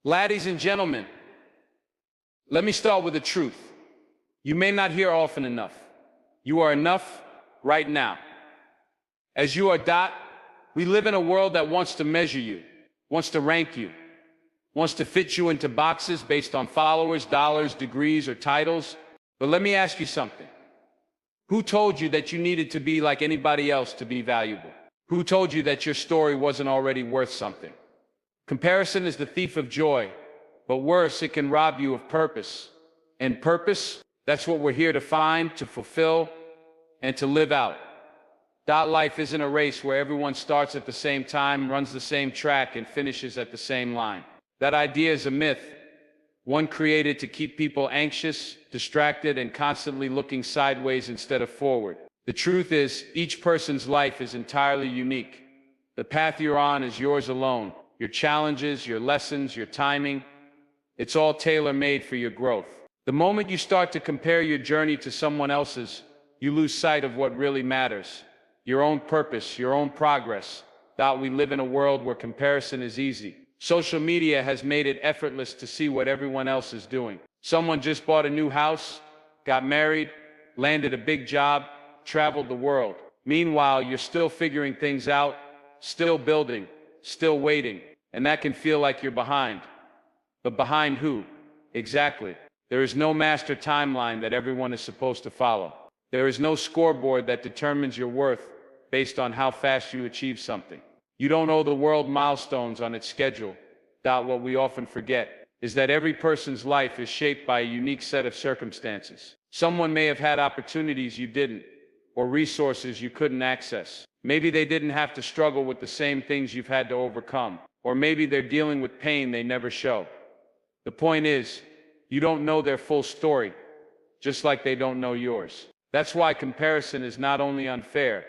Ladies and gentlemen, let me start with the truth. You may not hear often enough. You are enough right now. As you are dot, we live in a world that wants to measure you, wants to rank you, wants to fit you into boxes based on followers, dollars, degrees, or titles. But let me ask you something. Who told you that you needed to be like anybody else to be valuable? Who told you that your story wasn't already worth something? Comparison is the thief of joy, but worse, it can rob you of purpose. And purpose, that's what we're here to find, to fulfill, and to live out. Life isn't a race where everyone starts at the same time, runs the same track, and finishes at the same line. That idea is a myth, one created to keep people anxious, distracted, and constantly looking sideways instead of forward. The truth is, each person's life is entirely unique. The path you're on is yours alone. Your challenges, your lessons, your timing, it's all tailor-made for your growth. The moment you start to compare your journey to someone else's, you lose sight of what really matters. Your own purpose, your own progress. We live in a world where comparison is easy. Social media has made it effortless to see what everyone else is doing. Someone just bought a new house, got married, landed a big job, traveled the world. Meanwhile, you're still figuring things out, still building, still waiting. And that can feel like you're behind. But behind who? Exactly. There is no master timeline that everyone is supposed to follow. There is no scoreboard that determines your worth based on how fast you achieve something. You don't owe the world milestones on its schedule. What we often forget is that every person's life is shaped by a unique set of circumstances. Someone may have had opportunities you didn't, or resources you couldn't access. Maybe they didn't have to struggle with the same things you've had to overcome. Or maybe they're dealing with pain they never show. The point is, you don't know their full story, just like they don't know yours. That's why comparison is not only unfair,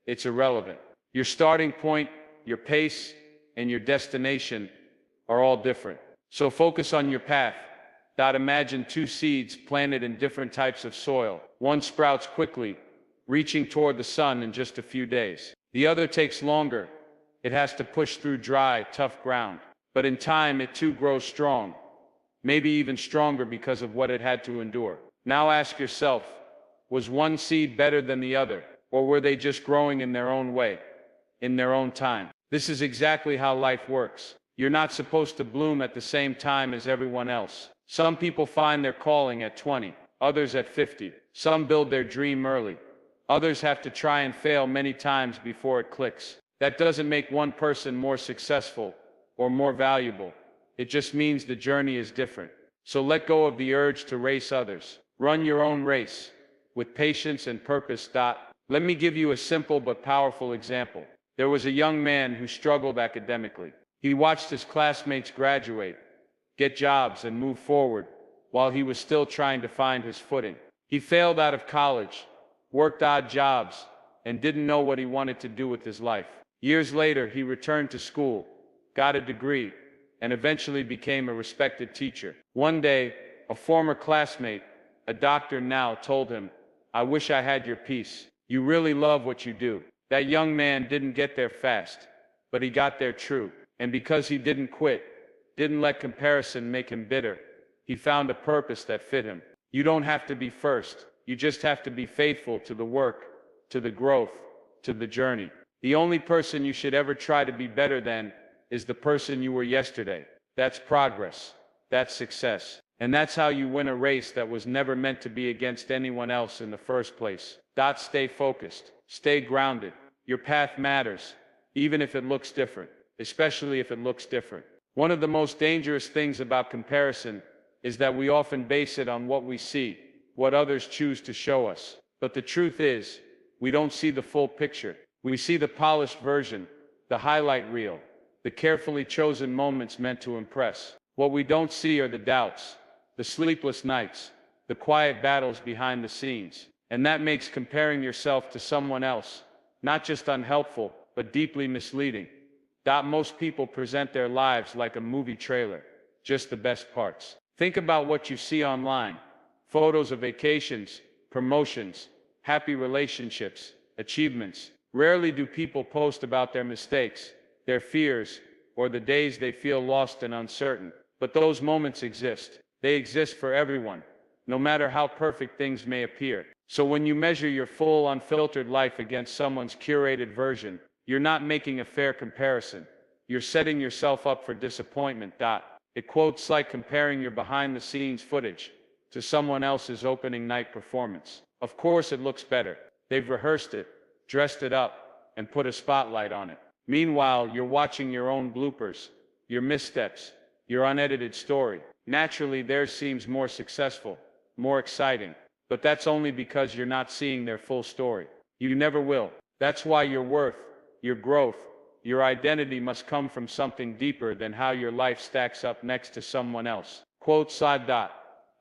it's irrelevant. Your starting point, your pace, and your destination are all different. So focus on your path. Imagine two seeds planted in different types of soil. One sprouts quickly, reaching toward the sun in just a few days. The other takes longer. It has to push through dry, tough ground. But in time, it too grows strong. Maybe even stronger because of what it had to endure. Now ask yourself, was one seed better than the other? Or were they just growing in their own way, in their own time? This is exactly how life works. You're not supposed to bloom at the same time as everyone else. Some people find their calling at 20, others at 50. Some build their dream early. Others have to try and fail many times before it clicks. That doesn't make one person more successful or more valuable. It just means the journey is different. So let go of the urge to race others. Run your own race with patience and purpose. Let me give you a simple but powerful example. There was a young man who struggled academically. He watched his classmates graduate, get jobs, and move forward while he was still trying to find his footing. He failed out of college, worked odd jobs, and didn't know what he wanted to do with his life. Years later, he returned to school, got a degree, and eventually became a respected teacher. One day, a former classmate, a doctor now, told him, "I wish I had your piece. You really love what you do." That young man didn't get there fast, but he got there true. And because he didn't quit, didn't let comparison make him bitter, he found a purpose that fit him. You don't have to be first. You just have to be faithful to the work, to the growth, to the journey. The only person you should ever try to be better than is the person you were yesterday. That's progress. That's success. And that's how you win a race that was never meant to be against anyone else in the first place. Stay focused. Stay grounded. Your path matters, even if it looks different, especially if it looks different. One of the most dangerous things about comparison is that we often base it on what we see, what others choose to show us. But the truth is, we don't see the full picture. We see the polished version, the highlight reel, the carefully chosen moments meant to impress. What we don't see are the doubts, the sleepless nights, the quiet battles behind the scenes. And that makes comparing yourself to someone else not just unhelpful, but deeply misleading. Most people present their lives like a movie trailer, just the best parts. Think about what you see online. Photos of vacations, promotions, happy relationships, achievements. Rarely do people post about their mistakes, their fears, or the days they feel lost and uncertain. But those moments exist. They exist for everyone, no matter how perfect things may appear. So when you measure your full, unfiltered life against someone's curated version, you're not making a fair comparison. You're setting yourself up for disappointment. It quotes like comparing your behind-the-scenes footage to someone else's opening night performance. Of course it looks better. They've rehearsed it, dressed it up, and put a spotlight on it. Meanwhile, you're watching your own bloopers, your missteps, your unedited story. Naturally, theirs seems more successful, more exciting. But that's only because you're not seeing their full story. You never will. That's why your worth, your growth, your identity must come from something deeper than how your life stacks up next to someone else. Quote side dot.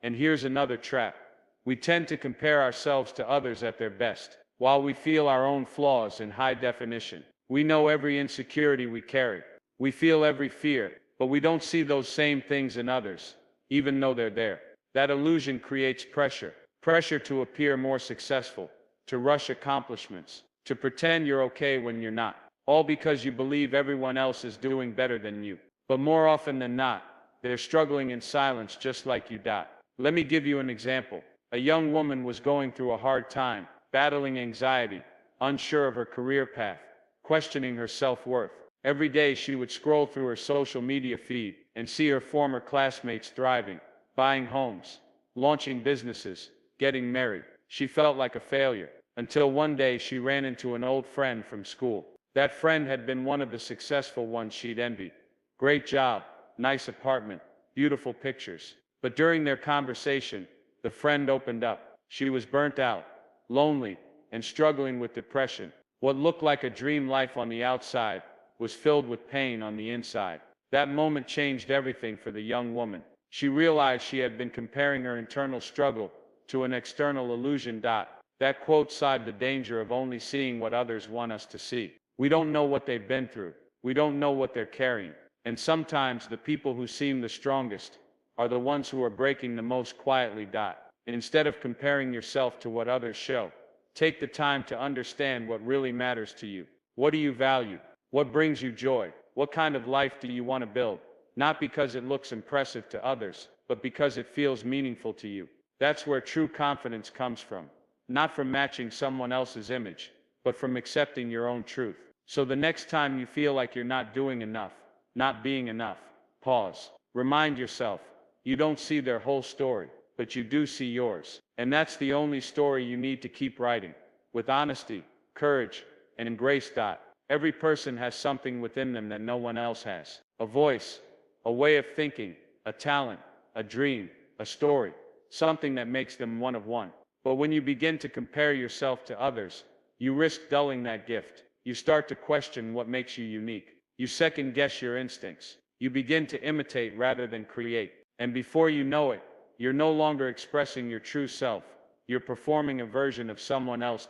And here's another trap. We tend to compare ourselves to others at their best, while we feel our own flaws in high definition. We know every insecurity we carry. We feel every fear, but we don't see those same things in others, even though they're there. That illusion creates pressure. Pressure to appear more successful, to rush accomplishments, to pretend you're okay when you're not. All because you believe everyone else is doing better than you. But more often than not, they're struggling in silence just like you. Let me give you an example. A young woman was going through a hard time, battling anxiety, unsure of her career path, questioning her self-worth. Every day she would scroll through her social media feed and see her former classmates thriving, buying homes, launching businesses, getting married. She felt like a failure, until one day she ran into an old friend from school. That friend had been one of the successful ones she'd envied. Great job, nice apartment, beautiful pictures. But during their conversation, the friend opened up. She was burnt out, lonely, and struggling with depression. What looked like a dream life on the outside was filled with pain on the inside. That moment changed everything for the young woman. She realized she had been comparing her internal struggle to an external illusion. That quote cited the danger of only seeing what others want us to see. We don't know what they've been through. We don't know what they're carrying. And sometimes the people who seem the strongest are the ones who are breaking the most quietly. Instead of comparing yourself to what others show, take the time to understand what really matters to you. What do you value? What brings you joy? What kind of life do you want to build? Not because it looks impressive to others, but because it feels meaningful to you. That's where true confidence comes from. Not from matching someone else's image, but from accepting your own truth. So the next time you feel like you're not doing enough, not being enough, pause. Remind yourself, you don't see their whole story, but you do see yours. And that's the only story you need to keep writing, with honesty, courage, and grace. Every person has something within them that no one else has. A voice, a way of thinking, a talent, a dream, a story, something that makes them one of one. But when you begin to compare yourself to others, you risk dulling that gift. You start to question what makes you unique. You second guess your instincts. You begin to imitate rather than create. And before you know it, you're no longer expressing your true self. You're performing a version of someone else.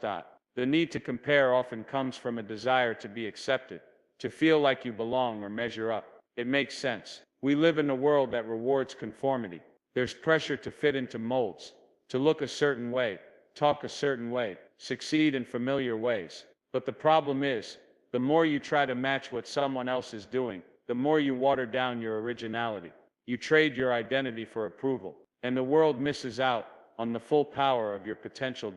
The need to compare often comes from a desire to be accepted, to feel like you belong or measure up. It makes sense. We live in a world that rewards conformity. There's pressure to fit into molds, to look a certain way, talk a certain way, succeed in familiar ways. But the problem is, the more you try to match what someone else is doing, the more you water down your originality. You trade your identity for approval, and the world misses out on the full power of your potential.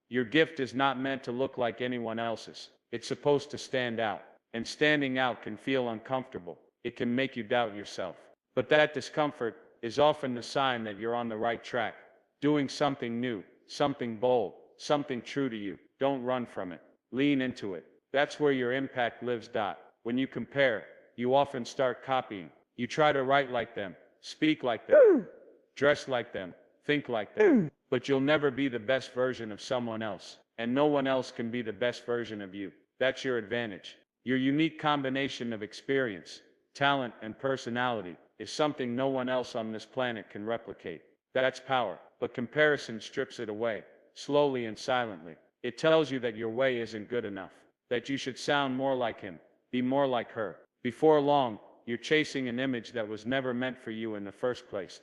Your gift is not meant to look like anyone else's. It's supposed to stand out, and standing out can feel uncomfortable. It can make you doubt yourself. But that discomfort is often the sign that you're on the right track, doing something new, something bold, something true to you. Don't run from it. Lean into it. That's where your impact lives. When you compare, you often start copying. You try to write like them, speak like them, dress like them, think like them. But you'll never be the best version of someone else, and no one else can be the best version of you. That's your advantage. Your unique combination of experience, talent, and personality is something no one else on this planet can replicate. That's power, but comparison strips it away, slowly and silently. It tells you that your way isn't good enough, that you should sound more like him, be more like her. Before long, you're chasing an image that was never meant for you in the first place.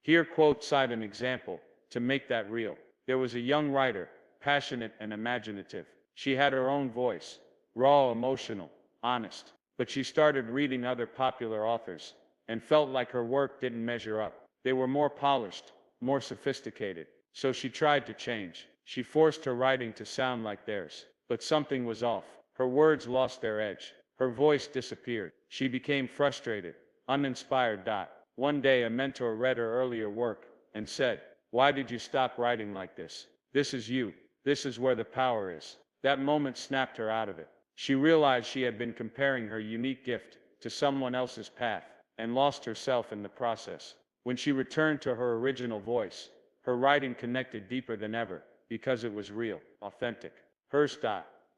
Here quote cite an example to make that real. There was a young writer, passionate and imaginative. She had her own voice, raw, emotional, honest. But she started reading other popular authors, and felt like her work didn't measure up. They were more polished, more sophisticated. So she tried to change. She forced her writing to sound like theirs. But something was off. Her words lost their edge. Her voice disappeared. She became frustrated, uninspired. One day a mentor read her earlier work and said, "Why did you stop writing like this? This is you. This is where the power is." That moment snapped her out of it. She realized she had been comparing her unique gift to someone else's path and lost herself in the process. When she returned to her original voice, her writing connected deeper than ever because it was real, authentic. Hers.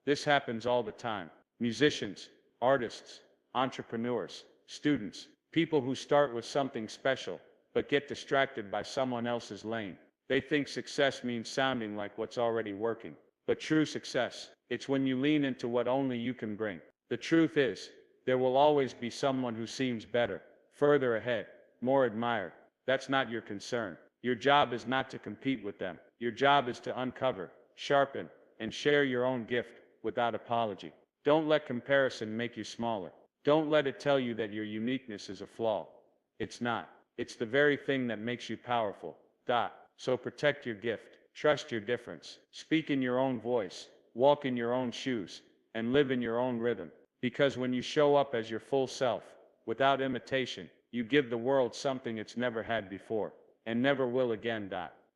This happens all the time. Musicians, artists, entrepreneurs, students, people who start with something special but get distracted by someone else's lane. They think success means sounding like what's already working. But true success, it's when you lean into what only you can bring. The truth is, there will always be someone who seems better, further ahead, more admired. That's not your concern. Your job is not to compete with them. Your job is to uncover, sharpen, and share your own gift without apology. Don't let comparison make you smaller. Don't let it tell you that your uniqueness is a flaw. It's not. It's the very thing that makes you powerful. So protect your gift. Trust your difference. Speak in your own voice. Walk in your own shoes. And live in your own rhythm. Because when you show up as your full self, without imitation, you give the world something it's never had before, and never will again.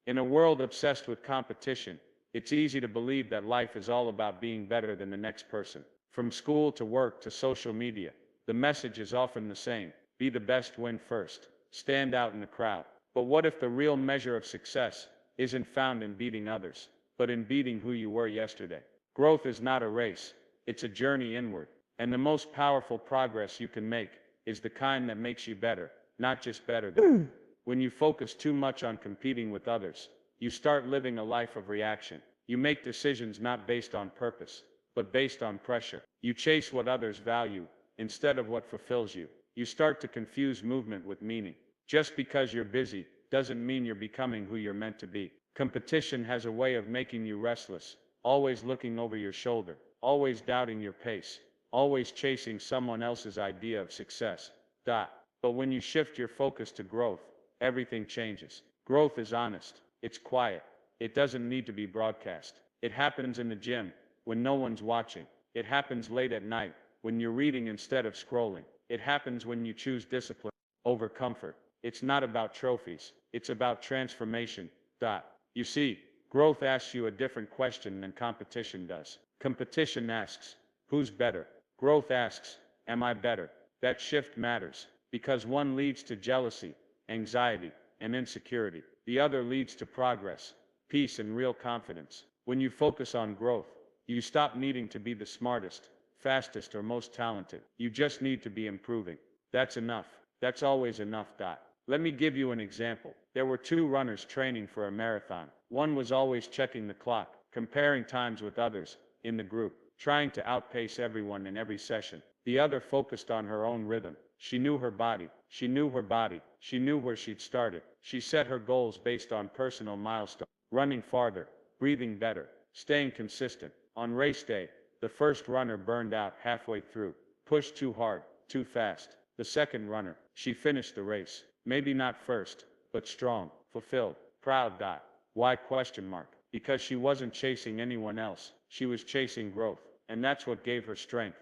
In a world obsessed with competition, it's easy to believe that life is all about being better than the next person. From school to work to social media, the message is often the same. Be the best, win first, stand out in the crowd. But what if the real measure of success isn't found in beating others, but in beating who you were yesterday? Growth is not a race, it's a journey inward. And the most powerful progress you can make is the kind that makes you better, not just better than. When you focus too much on competing with others, you start living a life of reaction. You make decisions not based on purpose, but based on pressure. You chase what others value instead of what fulfills you. You start to confuse movement with meaning. Just because you're busy doesn't mean you're becoming who you're meant to be. Competition has a way of making you restless, always looking over your shoulder, always doubting your pace, always chasing someone else's idea of success. But when you shift your focus to growth, everything changes. Growth is honest. It's quiet. It doesn't need to be broadcast. It happens in the gym when no one's watching. It happens late at night when you're reading instead of scrolling. It happens when you choose discipline over comfort. It's not about trophies. It's about transformation. You see, growth asks you a different question than competition does. Competition asks, who's better? Growth asks, am I better? That shift matters because one leads to jealousy, anxiety, and insecurity. The other leads to progress, peace, and real confidence. When you focus on growth, you stop needing to be the smartest, fastest, or most talented. You just need to be improving. That's enough. That's always enough. Let me give you an example. There were two runners training for a marathon. One was always checking the clock, comparing times with others in the group, trying to outpace everyone in every session. The other focused on her own rhythm. She knew her body. She knew her body. She knew where she'd started. She set her goals based on personal milestones. Running farther, breathing better, staying consistent. On race day, the first runner burned out halfway through, pushed too hard, too fast. The second runner, she finished the race. Maybe not first, but strong, fulfilled, proud. Why? Because she wasn't chasing anyone else. She was chasing growth. And that's what gave her strength.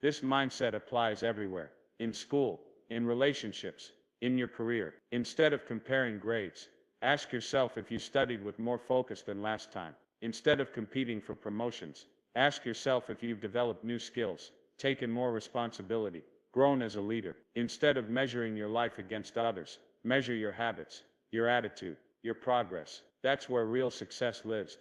This mindset applies everywhere. In school, in relationships, in your career. Instead of comparing grades, ask yourself if you studied with more focus than last time. Instead of competing for promotions, ask yourself if you've developed new skills, taken more responsibility, grown as a leader. Instead of measuring your life against others, measure your habits, your attitude, your progress. That's where real success lives.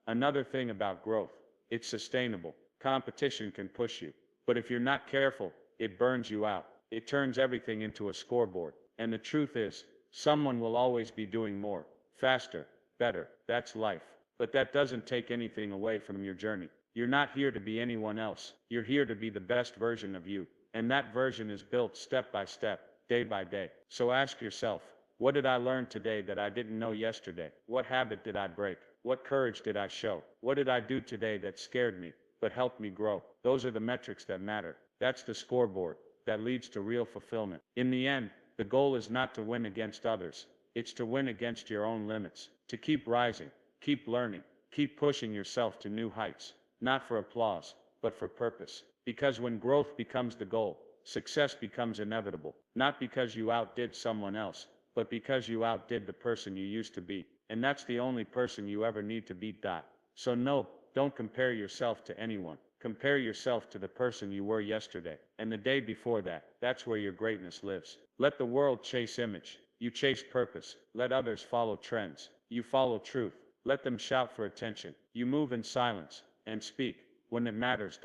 Another thing about growth, it's sustainable. Competition can push you, but if you're not careful, it burns you out. It turns everything into a scoreboard. And the truth is, someone will always be doing more, faster, better. That's life. But that doesn't take anything away from your journey. You're not here to be anyone else. You're here to be the best version of you. And that version is built step by step, day by day. So ask yourself, what did I learn today that I didn't know yesterday? What habit did I break? What courage did I show? What did I do today that scared me, but helped me grow? Those are the metrics that matter. That's the scoreboard. that leads to real fulfillment. In the end, the goal is not to win against others, it's to win against your own limits, to keep rising, keep learning, keep pushing yourself to new heights, not for applause, but for purpose. Because when growth becomes the goal, success becomes inevitable, not because you outdid someone else, but because you outdid the person you used to be. And that's the only person you ever need to beat. So no, don't compare yourself to anyone. Compare yourself to the person you were yesterday, and the day before that. That's where your greatness lives. Let the world chase image. You chase purpose. Let others follow trends. You follow truth. Let them shout for attention. You move in silence, and speak when it matters.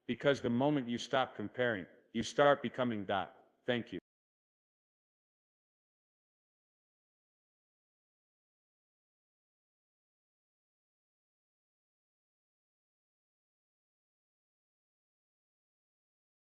Because the moment you stop comparing, you start becoming. Thank you.